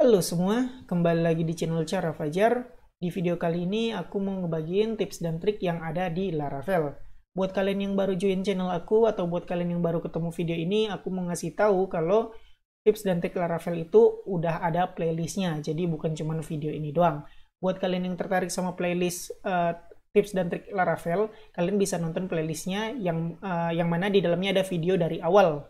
Halo semua, kembali lagi di channel Cara Fajar. Di video kali ini aku mau ngebagiin tips dan trik yang ada di Laravel. Buat kalian yang baru join channel aku atau buat kalian yang baru ketemu video ini, aku mau ngasih tahu kalau tips dan trik Laravel itu udah ada playlistnya. Jadi bukan cuma video ini doang. Buat kalian yang tertarik sama playlist tips dan trik Laravel, kalian bisa nonton playlistnya yang mana di dalamnya ada video dari awal.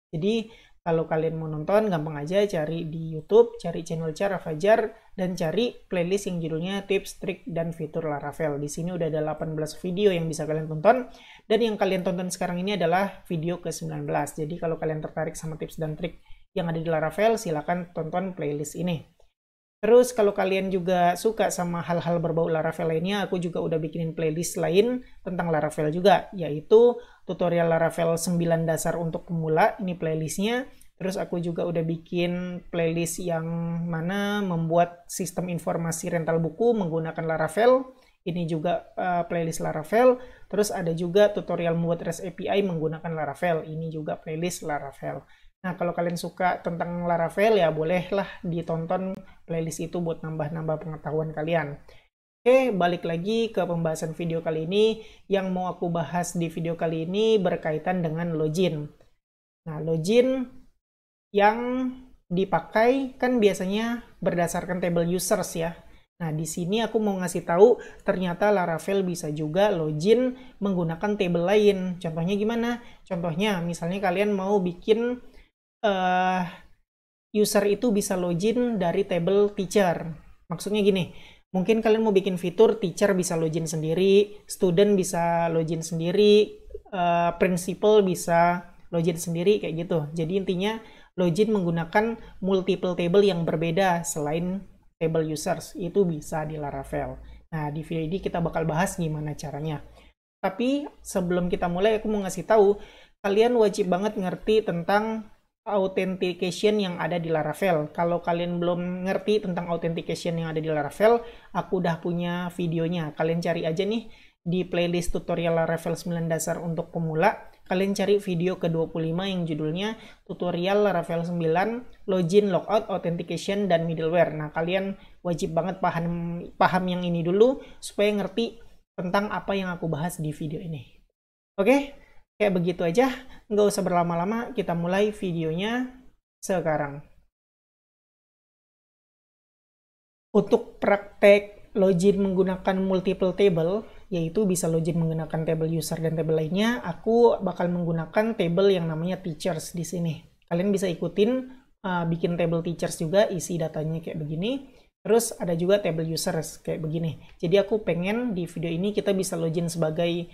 Jadi kalau kalian mau nonton, gampang aja cari di YouTube, cari channel Cara Fajar, dan cari playlist yang judulnya Tips, Trik, dan Fitur Laravel. Di sini udah ada 18 video yang bisa kalian tonton, dan yang kalian tonton sekarang ini adalah video ke-19. Jadi kalau kalian tertarik sama tips dan trik yang ada di Laravel, silakan tonton playlist ini. Terus kalau kalian juga suka sama hal-hal berbau Laravel lainnya, aku juga udah bikinin playlist lain tentang Laravel juga, yaitu tutorial Laravel 9 dasar untuk pemula, ini playlistnya. Terus aku juga udah bikin playlist yang mana membuat sistem informasi rental buku menggunakan Laravel, ini juga playlist Laravel. Terus ada juga tutorial membuat REST API menggunakan Laravel, ini juga playlist Laravel. Nah, kalau kalian suka tentang Laravel, ya bolehlah ditonton playlist itu buat nambah-nambah pengetahuan kalian. Oke, balik lagi ke pembahasan video kali ini. Yang mau aku bahas di video kali ini berkaitan dengan login. Nah, login yang dipakai kan biasanya berdasarkan table users ya. Nah, di sini aku mau ngasih tahu ternyata Laravel bisa juga login menggunakan table lain. Contohnya gimana? Contohnya, misalnya kalian mau bikin user itu bisa login dari table teacher. Maksudnya gini, mungkin kalian mau bikin fitur teacher bisa login sendiri, student bisa login sendiri, principal bisa login sendiri, kayak gitu. Jadi intinya login menggunakan multiple table yang berbeda selain table users, itu bisa di Laravel. Nah, di video ini kita bakal bahas gimana caranya. Tapi sebelum kita mulai, aku mau ngasih tahu, kalian wajib banget ngerti tentang authentication yang ada di Laravel. Kalau kalian belum ngerti tentang authentication yang ada di Laravel, aku udah punya videonya. Kalian cari aja nih di playlist tutorial Laravel 9 dasar untuk pemula. Kalian cari video ke-25 yang judulnya tutorial Laravel 9 login, logout, authentication, dan middleware. Nah, kalian wajib banget paham yang ini dulu supaya ngerti tentang apa yang aku bahas di video ini. Oke? Kayak begitu aja, nggak usah berlama-lama, kita mulai videonya sekarang. Untuk praktek login menggunakan multiple table, yaitu bisa login menggunakan table user dan table lainnya, aku bakal menggunakan table yang namanya teachers di sini. Kalian bisa ikutin bikin table teachers juga, isi datanya kayak begini. Terus ada juga table users kayak begini. Jadi aku pengen di video ini kita bisa login sebagai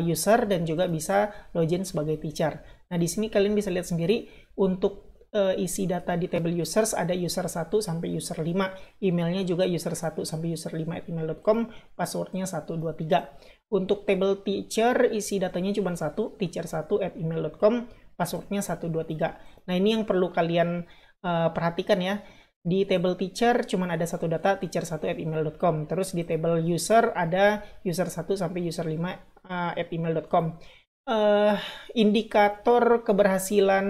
user dan juga bisa login sebagai teacher. Nah, di sini kalian bisa lihat sendiri untuk isi data di table users ada user 1 sampai user 5. Emailnya juga user 1 sampai user 5@email.com, passwordnya 123. Untuk table teacher isi datanya cuma 1, teacher1@email.com, passwordnya 123. Nah, ini yang perlu kalian perhatikan ya. Di table teacher cuma ada satu data, teacher1@email.com. Terus di table user ada user 1 sampai user 5@email.com. Indikator keberhasilan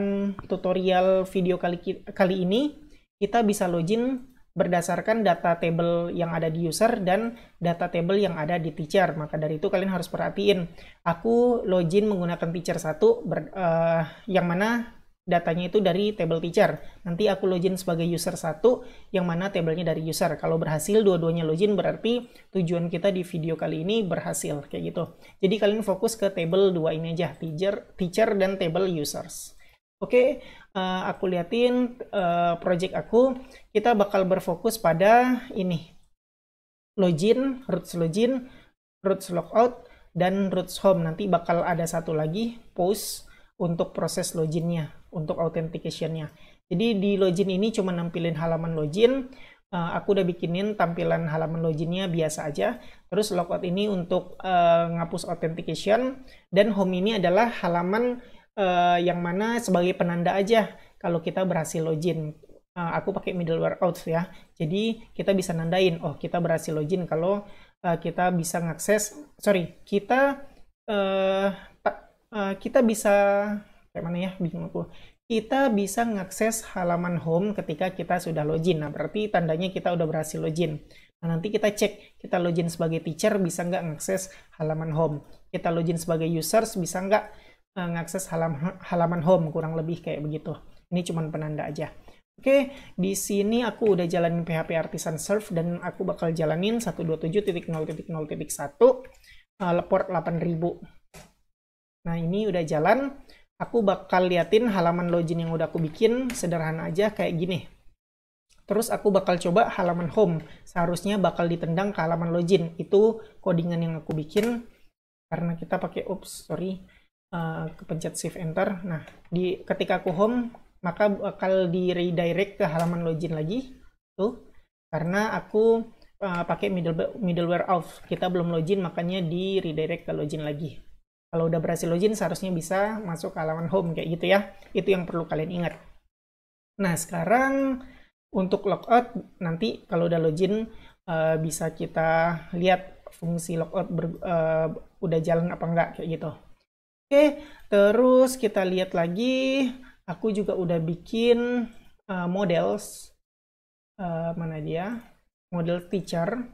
tutorial video kali ini, kita bisa login berdasarkan data table yang ada di user dan data table yang ada di teacher. Maka dari itu kalian harus perhatiin. Aku login menggunakan teacher 1 yang mana datanya itu dari table teacher. Nanti aku login sebagai user 1 yang mana tabelnya dari user. Kalau berhasil dua-duanya login berarti tujuan kita di video kali ini berhasil kayak gitu. Jadi kalian fokus ke table 2 ini aja, teacher dan table users. Oke, aku liatin project aku. Kita bakal berfokus pada ini. Login, roots logout, dan roots home. Nanti bakal ada satu lagi post untuk proses loginnya, untuk authentication-nya. Jadi di login ini cuma nampilin halaman login. Aku udah bikinin tampilan halaman loginnya biasa aja. Terus logout ini untuk ngapus authentication. Dan home ini adalah halaman yang mana sebagai penanda aja kalau kita berhasil login. Aku pakai middleware out ya. Jadi kita bisa nandain, oh kita berhasil login kalau kita bisa ngakses, kita bisa kayak mana ya, bingung aku. kita bisa mengakses halaman home ketika kita sudah login. Nah, berarti tandanya kita udah berhasil login. Nah, nanti kita cek, kita login sebagai teacher, bisa nggak mengakses halaman home. Kita login sebagai users, bisa nggak mengakses halaman home, kurang lebih kayak begitu. Ini cuma penanda aja. Oke, di sini aku udah jalanin PHP Artisan Serve, dan aku bakal jalanin 127.0.0.1 port 8000. Nah, ini udah jalan. Aku bakal liatin halaman login yang udah aku bikin, sederhana aja kayak gini. Terus aku bakal coba halaman home, seharusnya bakal ditendang ke halaman login. Itu codingan yang aku bikin, karena kita pakai, kepencet shift enter. Nah, ketika aku home, maka bakal di redirect ke halaman login lagi. Tuh, karena aku pakai middleware auth. Kita belum login, makanya di redirect ke login lagi. Kalau udah berhasil login, seharusnya bisa masuk ke halaman home kayak gitu ya. Itu yang perlu kalian ingat. Nah, sekarang untuk logout, nanti kalau udah login, bisa kita lihat fungsi logout udah jalan apa enggak, kayak gitu. Oke, terus kita lihat lagi. Aku juga udah bikin models. Mana dia? Model teacher.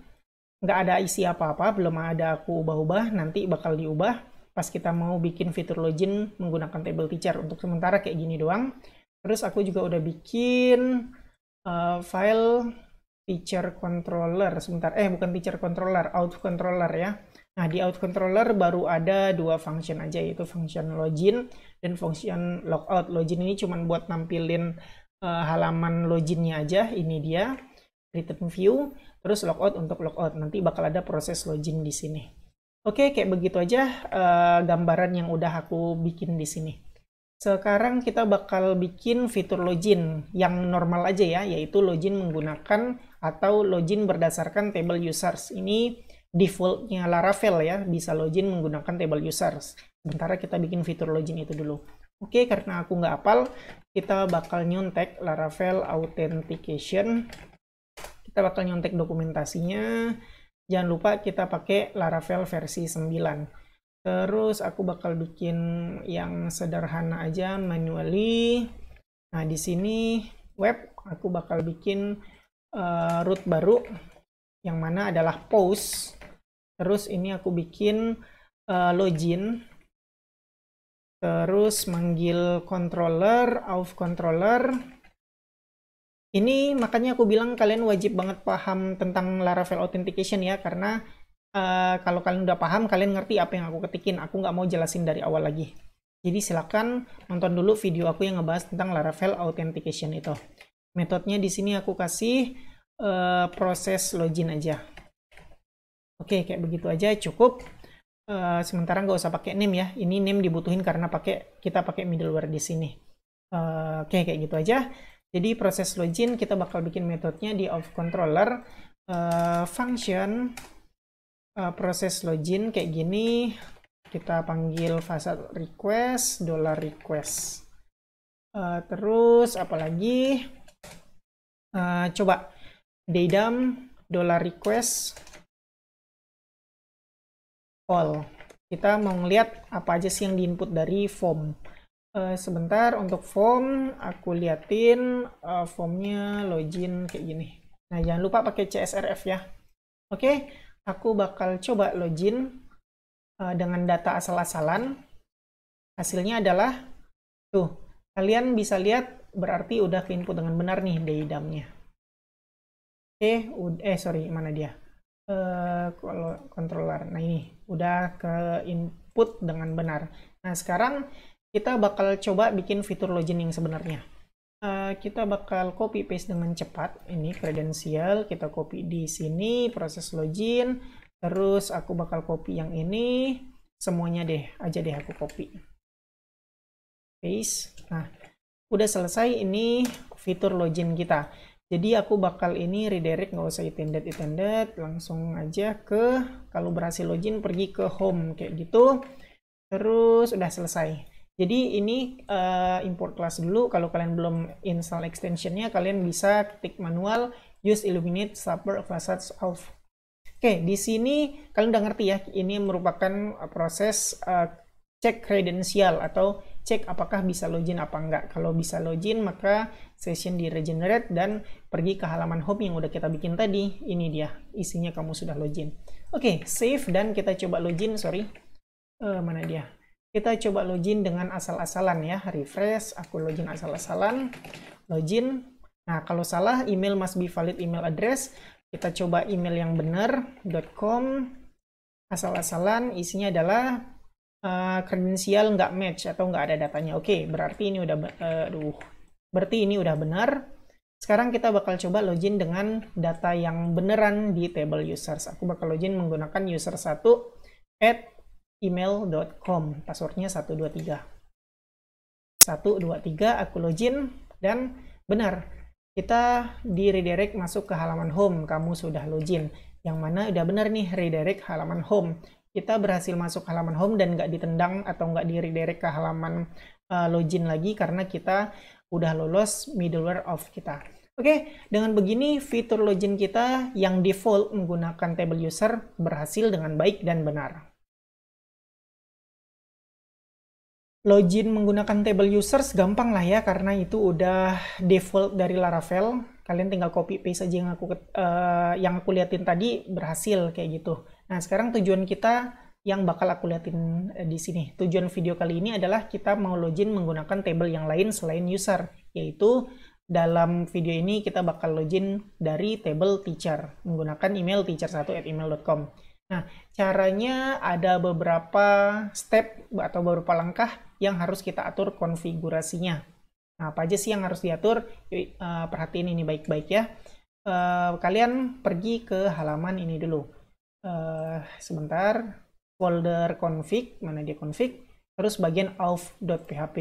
Nggak ada isi apa-apa, belum ada aku ubah-ubah. Nanti bakal diubah pas kita mau bikin fitur login menggunakan table teacher. Untuk sementara kayak gini doang. Terus aku juga udah bikin file teacher controller. Sebentar, bukan teacher controller, auth controller ya. Nah, di auth controller baru ada 2 function aja, yaitu function login dan function logout. Login ini cuma buat nampilin halaman loginnya aja, ini dia, return view. Terus logout untuk logout, nanti bakal ada proses login di sini. Oke, kayak begitu aja gambaran yang udah aku bikin di sini. Sekarang kita bakal bikin fitur login yang normal aja ya, yaitu login menggunakan atau login berdasarkan table users. Ini defaultnya Laravel ya, bisa login menggunakan table users. Sementara kita bikin fitur login itu dulu. Oke, karena aku nggak hafal, kita bakal nyontek Laravel Authentication. Kita bakal nyontek dokumentasinya. Jangan lupa kita pakai Laravel versi 9. Terus aku bakal bikin yang sederhana aja, manually. Nah, di sini web, aku bakal bikin root baru, yang mana adalah post. Terus ini aku bikin login. Terus manggil controller, auth controller. Ini makanya aku bilang kalian wajib banget paham tentang Laravel Authentication ya, karena kalau kalian udah paham, kalian ngerti apa yang aku ketikin. Aku nggak mau jelasin dari awal lagi. Jadi silakan nonton dulu video aku yang ngebahas tentang Laravel Authentication itu. Metodenya di sini aku kasih proses login aja. Oke, kayak begitu aja cukup. Sementara nggak usah pakai name ya. Ini name dibutuhin karena kita pakai middleware di sini. Oke, kayak gitu aja. Jadi proses login kita bakal bikin metodenya di auth controller, function proses login kayak gini. Kita panggil facade request, $request. Terus apalagi? Coba daydam $request all. Kita mau ngeliat apa aja sih yang diinput dari form. Sebentar, untuk form aku liatin formnya login kayak gini. Nah, jangan lupa pakai CSRF ya. Oke, aku bakal coba login dengan data asal-asalan. Hasilnya adalah tuh, kalian bisa lihat berarti udah ke input dengan benar nih daydamnya. Oke, mana dia? Kalau controller, nah ini udah ke input dengan benar. Nah, sekarang kita bakal coba bikin fitur login yang sebenarnya. Kita bakal copy paste dengan cepat. Ini kredensial, kita copy di sini, proses login. Terus aku bakal copy yang ini, semuanya aja deh aku copy. Paste. Nah, udah selesai ini fitur login kita. Jadi aku bakal ini redirect, nggak usah attended, langsung aja ke, kalau berhasil login pergi ke home kayak gitu. Terus udah selesai. Jadi ini import class dulu. Kalau kalian belum install extensionnya, kalian bisa ketik manual use illuminate subber facades auth. Oke, di sini kalian udah ngerti ya. Ini merupakan proses cek kredensial atau cek apakah bisa login apa enggak. Kalau bisa login, maka session di regenerate dan pergi ke halaman home yang udah kita bikin tadi. Ini dia, isinya kamu sudah login. Oke, save dan kita coba login, mana dia? Kita coba login dengan asal-asalan ya, refresh, aku login asal-asalan, login. Nah, kalau salah, email must be valid email address. Kita coba email yang benar, .com, asal-asalan, isinya adalah kredensial nggak match atau nggak ada datanya. Oke, berarti ini udah, berarti ini udah benar. Sekarang kita bakal coba login dengan data yang beneran di table users. Aku bakal login menggunakan user1 @email.com, passwordnya 123. 123, aku login, dan benar. Kita di redirect masuk ke halaman home, kamu sudah login. Yang mana udah benar nih, redirect halaman home. Kita berhasil masuk halaman home dan nggak ditendang atau nggak di redirect ke halaman login lagi karena kita udah lolos middleware of kita. Oke, dengan begini fitur login kita yang default menggunakan table user berhasil dengan baik dan benar. Login menggunakan table users gampang lah ya, karena itu udah default dari Laravel. Kalian tinggal copy paste aja yang aku liatin tadi, berhasil kayak gitu. Nah, sekarang tujuan kita yang bakal aku liatin di sini. Tujuan video kali ini adalah kita mau login menggunakan table yang lain selain user, yaitu dalam video ini kita bakal login dari table teacher menggunakan email teacher1@email.com. Nah, caranya ada beberapa step atau beberapa langkah yang harus kita atur konfigurasinya. Nah, apa aja sih yang harus diatur? Yuk, perhatiin ini baik-baik ya. Kalian pergi ke halaman ini dulu. Sebentar, folder config, mana dia config? Terus bagian auth.php.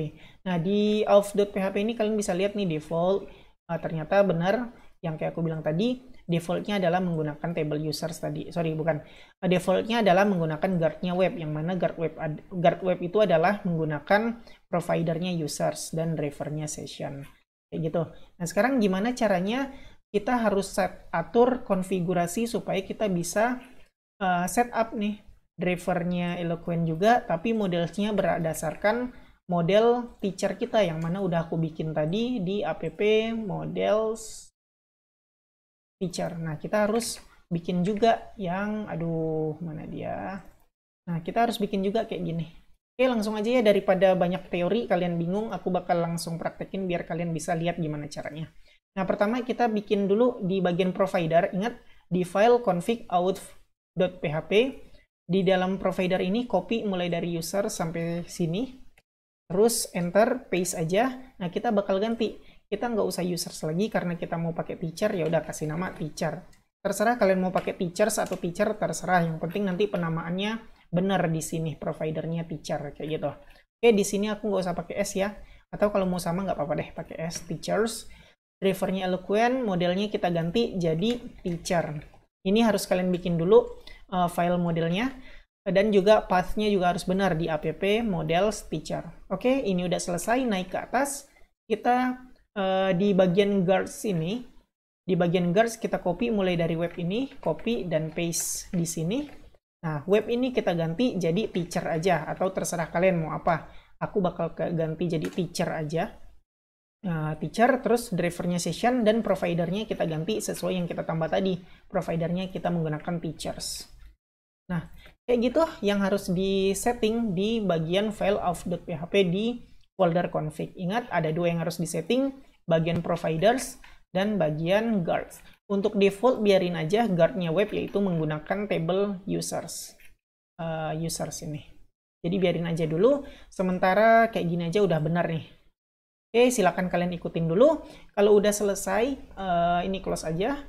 Nah, di auth.php ini kalian bisa lihat nih default. Ternyata benar yang kayak aku bilang tadi, defaultnya adalah menggunakan table users tadi. Sorry, bukan. Defaultnya adalah menggunakan guardnya web, yang mana guard web itu adalah menggunakan providernya users dan drivernya session. Kayak gitu. Nah, sekarang gimana caranya kita harus atur konfigurasi supaya kita bisa setup nih drivernya Eloquent juga, tapi modelnya berdasarkan model teacher kita, yang mana udah aku bikin tadi di app models teacher. Nah, kita harus bikin juga yang, mana dia? Nah, kita harus bikin juga kayak gini. Oke, langsung aja ya, daripada banyak teori, kalian bingung, aku bakal langsung praktekin biar kalian bisa lihat gimana caranya. Nah, pertama kita bikin dulu di bagian provider. Ingat, di file config auth.php, di dalam provider ini copy mulai dari user sampai sini. Terus enter, paste aja. Nah, kita bakal ganti. Kita nggak usah users lagi karena kita mau pakai teacher, ya udah kasih nama teacher. Terserah kalian mau pakai teachers atau teacher, terserah. Yang penting nanti penamaannya benar di sini, providernya teacher kayak gitu. Oke, di sini aku nggak usah pakai S ya. Atau kalau mau sama nggak apa-apa deh pakai S, teachers. Drivernya Eloquent, modelnya kita ganti jadi teacher. Ini harus kalian bikin dulu file modelnya. Dan juga path-nya juga harus benar di app models teacher. Oke, ini udah selesai. Naik ke atas, kita di bagian guards ini, di bagian guards kita copy mulai dari web ini, copy dan paste di sini. Nah, web ini kita ganti jadi teacher aja, atau terserah kalian mau apa. Aku bakal ganti jadi teacher aja. Teacher, terus drivernya session, dan providernya kita ganti sesuai yang kita tambah tadi. Providernya kita menggunakan teachers. Nah, kayak gitu yang harus di setting di bagian file auth.php di folder config. Ingat, ada dua yang harus disetting, bagian providers dan bagian guards. Untuk default biarin aja guardnya web, yaitu menggunakan table users. Users ini. Jadi biarin aja dulu, sementara kayak gini aja udah benar nih. Oke, silakan kalian ikutin dulu. Kalau udah selesai, ini close aja.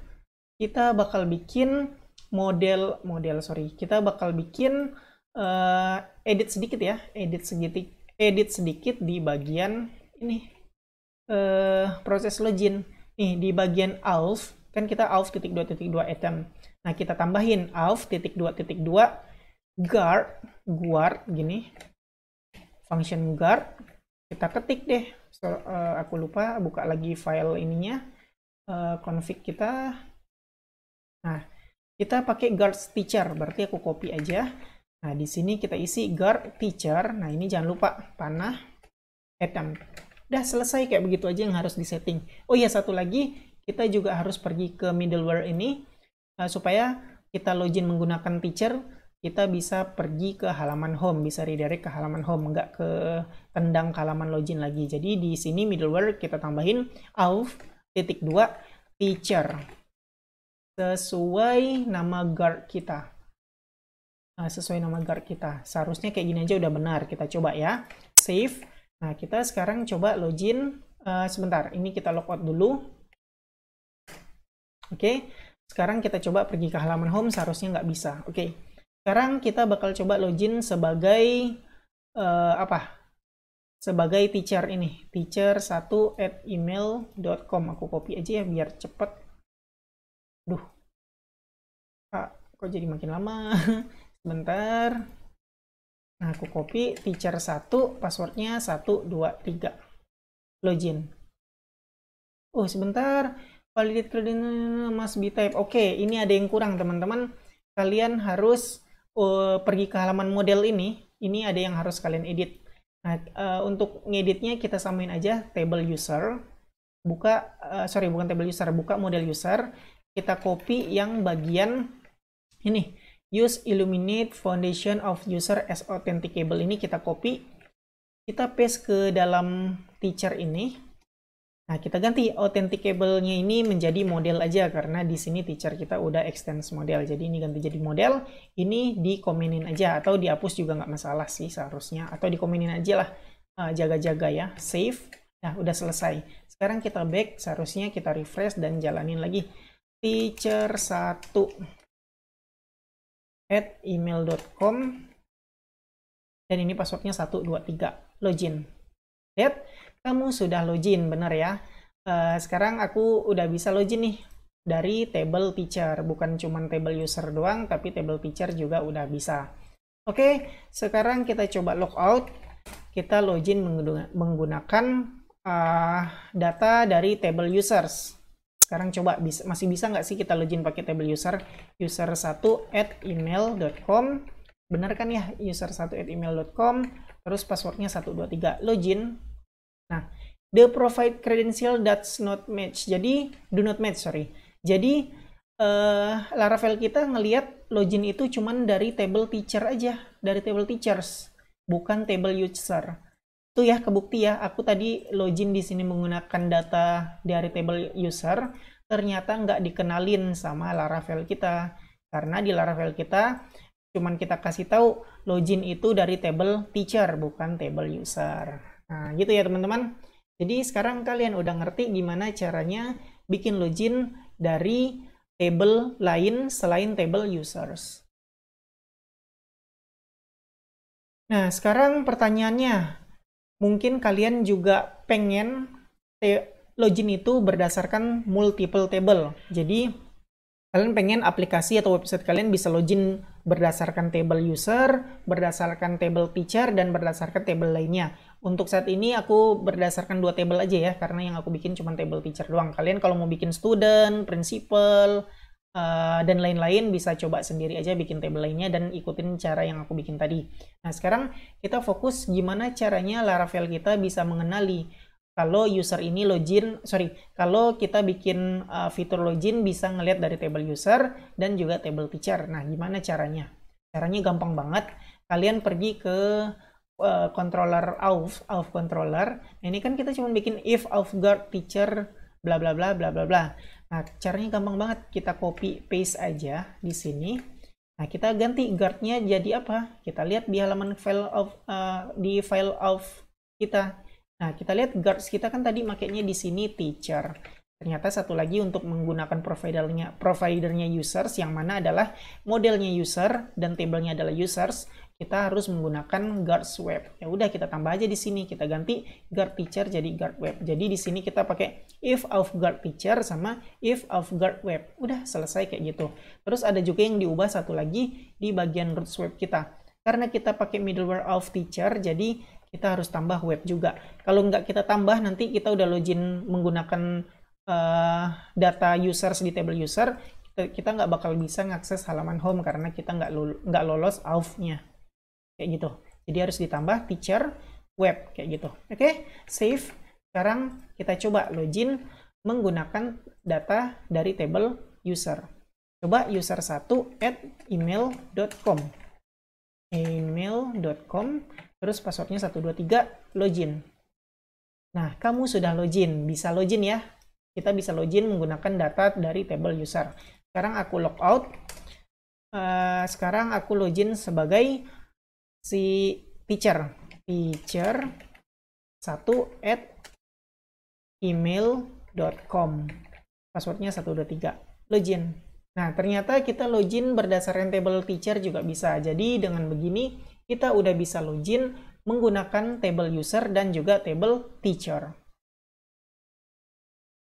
Kita bakal bikin kita bakal bikin edit sedikit ya, edit sedikit di bagian ini, proses login. Nih, di bagian auth, kan kita auth.2.2 item. Nah, kita tambahin auth.2.2 guard, gini. Function guard, kita ketik deh. Aku lupa, buka lagi file ininya, config kita. Nah, kita pakai guards teacher, berarti aku copy aja. Nah, di sini kita isi guard teacher. Nah, ini jangan lupa panah. attempt. Udah selesai, kayak begitu aja yang harus disetting. Oh iya, satu lagi, kita juga harus pergi ke middleware ini supaya kita login menggunakan teacher, kita bisa pergi ke halaman home, bisa redirect ke halaman home, nggak ke tendang ke halaman login lagi. Jadi di sini middleware kita tambahin auth.2 teacher sesuai nama guard kita. Sesuai nama guard kita. Seharusnya kayak gini aja udah benar. Kita coba ya. Save. Nah, kita sekarang coba login. Sebentar, ini kita logout dulu. Oke. Sekarang kita coba pergi ke halaman home. Seharusnya nggak bisa. Oke. Sekarang kita bakal coba login sebagai sebagai teacher ini. teacher1@email.com. Aku copy aja ya biar cepet. Duh. Kok jadi makin lama? Sebentar. Nah, aku copy teacher1, passwordnya 123. Login. Oh, sebentar. Validate credential must be type. Oke, ini ada yang kurang, teman-teman. Kalian harus pergi ke halaman model ini. Ini ada yang harus kalian edit. Nah, untuk ngeditnya kita samain aja table user. Buka, bukan table user, buka model user. Kita copy yang bagian ini. Use Illuminate Foundation of User as Authenticable. Ini kita copy. Kita paste ke dalam teacher ini. Nah, kita ganti Authenticable-nya ini menjadi model aja. Karena di sini teacher kita udah extends model. Jadi ini ganti jadi model. Ini dikomenin aja. Atau dihapus juga nggak masalah sih seharusnya. Atau dikomenin aja lah. Jaga-jaga ya. Save. Nah, udah selesai. Sekarang kita back. Seharusnya kita refresh dan jalanin lagi. Teacher1 @email.com, dan ini passwordnya 123. Login. Lihat, kamu sudah login, benar ya. Sekarang aku udah bisa login nih dari table teacher, bukan cuma table user doang, tapi table teacher juga udah bisa. Oke, sekarang kita coba logout. Kita login menggunakan data dari table users. Sekarang coba masih bisa nggak sih kita login pakai table user? User1@email.com. Benar kan ya? User1@email.com. Terus passwordnya 123. Login. Nah, the provide credential does not match. Jadi, do not match, sorry. Jadi, Laravel kita ngelihat login itu cuman dari table teacher aja. Dari table teachers. Bukan table user. Itu ya, kebukti ya, aku tadi login di sini menggunakan data dari table user, ternyata nggak dikenalin sama Laravel kita. Karena di Laravel kita, cuman kita kasih tahu login itu dari table teacher, bukan table user. Nah, gitu ya teman-teman. Jadi sekarang kalian udah ngerti gimana caranya bikin login dari table lain selain table users. Nah, sekarang pertanyaannya, mungkin kalian juga pengen login itu berdasarkan multiple table. Jadi, kalian pengen aplikasi atau website kalian bisa login berdasarkan table user, berdasarkan table teacher, dan berdasarkan table lainnya. Untuk saat ini aku berdasarkan 2 table aja ya, karena yang aku bikin cuma table teacher doang. Kalian kalau mau bikin student, principal, dan lain-lain bisa coba sendiri aja bikin table lainnya dan ikutin cara yang aku bikin tadi. Nah, sekarang kita fokus gimana caranya Laravel kita bisa mengenali kalau user ini kalau kita bikin fitur login bisa ngelihat dari table user dan juga table teacher. Nah, gimana caranya? Caranya gampang banget. Kalian pergi ke controller auth controller. Nah, ini kan kita cuma bikin if auth guard teacher bla bla bla bla bla bla. Nah, caranya gampang banget. Kita copy paste aja di sini. Nah, kita ganti guard-nya jadi apa? Kita lihat di halaman file of kita. Nah, kita lihat guards kita kan tadi makainya di sini teacher. Ternyata satu lagi untuk menggunakan providernya users, yang mana adalah modelnya user dan tabelnya adalah users, kita harus menggunakan guards web. Ya udah, kita tambah aja di sini, kita ganti guard teacher jadi guard web. Jadi di sini kita pakai if of guard teacher sama if of guard web. Udah selesai kayak gitu. Terus ada juga yang diubah satu lagi di bagian roots web kita. Karena kita pakai middleware of teacher, jadi kita harus tambah web juga. Kalau nggak kita tambah, nanti kita udah login menggunakan data users di table user, kita nggak bakal bisa ngakses halaman home karena kita nggak lolos auth-nya. Kayak gitu. Jadi harus ditambah teacher, web kayak gitu. Oke, save. Sekarang kita coba login menggunakan data dari table user. Coba user1@email.com. email.com, terus passwordnya 123, login. Nah, kamu sudah login, bisa login ya. Kita bisa login menggunakan data dari table user. Sekarang aku logout. Sekarang aku login sebagai si teacher 1@email.com. Passwordnya 123, login. Nah, ternyata kita login berdasarkan table teacher juga bisa. Jadi dengan begini kita udah bisa login menggunakan table user dan juga table teacher.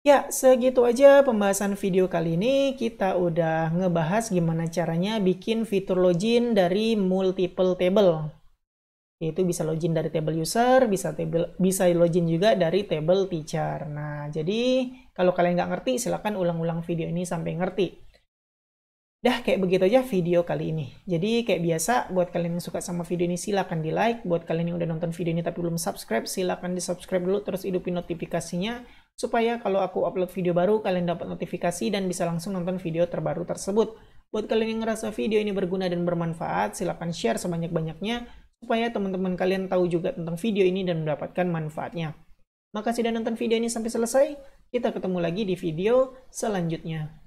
Ya, segitu aja pembahasan video kali ini. Kita udah ngebahas gimana caranya bikin fitur login dari multiple table. Yaitu bisa login dari table user, bisa login juga dari table teacher. Nah, jadi kalau kalian nggak ngerti, silahkan ulang-ulang video ini sampai ngerti. Dah, kayak begitu aja video kali ini. Jadi kayak biasa, buat kalian yang suka sama video ini silahkan di like. Buat kalian yang udah nonton video ini tapi belum subscribe, silahkan di subscribe dulu, terus hidupin notifikasinya. Supaya kalau aku upload video baru, kalian dapat notifikasi dan bisa langsung nonton video terbaru tersebut. Buat kalian yang ngerasa video ini berguna dan bermanfaat, silahkan share sebanyak-banyaknya. Supaya teman-teman kalian tahu juga tentang video ini dan mendapatkan manfaatnya. Makasih udah nonton video ini sampai selesai. Kita ketemu lagi di video selanjutnya.